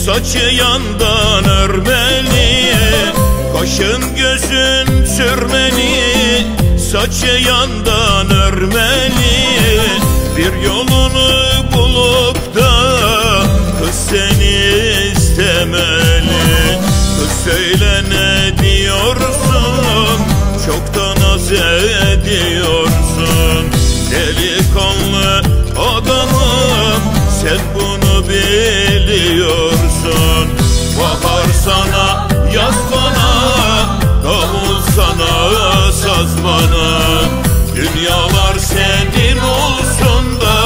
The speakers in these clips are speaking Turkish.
saçı yandan örmeli, kaşın gözün sürmeli, saçı yandan örmeli. Bir yolunu bulup da kız seni istemeli. Kız söyle ne diyorsun, çoktan naz ediyorsun. Delikanlı adamım, sen bunu biliyorsun. Bahar sana, yaz bana, davul sana, saz bana. Dünyalar senin olsun da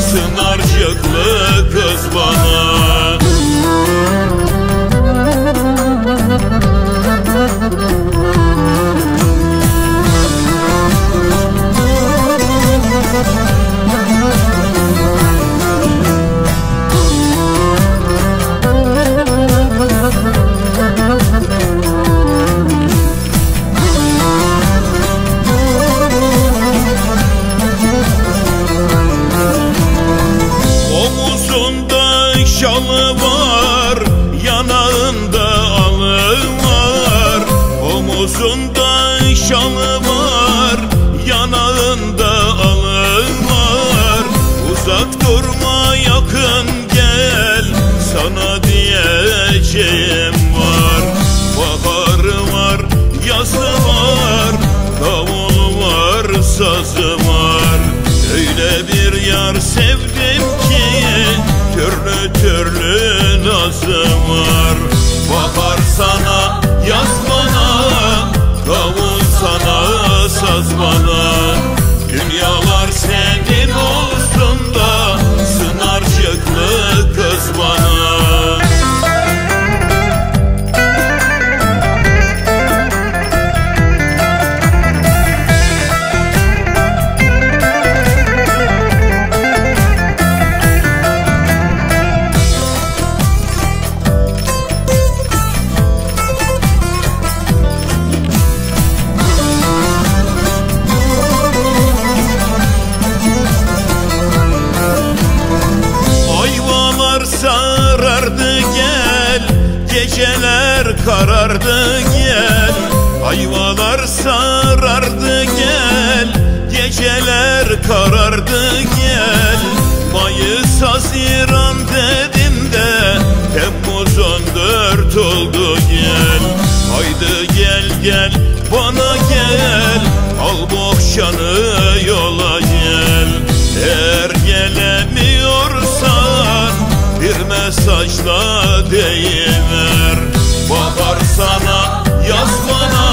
sınarcıklı kız bana. Şalı var, yanağında alı var. Omuzunda şalı var, yanağında alı var. Uzak durma, yakın gel, sana diyeceğim var. Baharı var, yazı var, davul var, sazı var. Öyle bir yar sevdim ki türlü türlü nazı var. Bahar sana, yaz bana, davul sana, saz bana. Dünyalar senin olsun da sınarcıklı kız bana. Sarardı gel, geceler karardı gel. Ayvalar sarardı gel, geceler karardı gel. Mayıs Haziran dedim de Temmuz 14 oldu gel. Haydi gel gel bana gel, al bohçanı yola gel. Eğer gelemiyorsan bir mesajla deyiver. Bahar sana, yaz bana,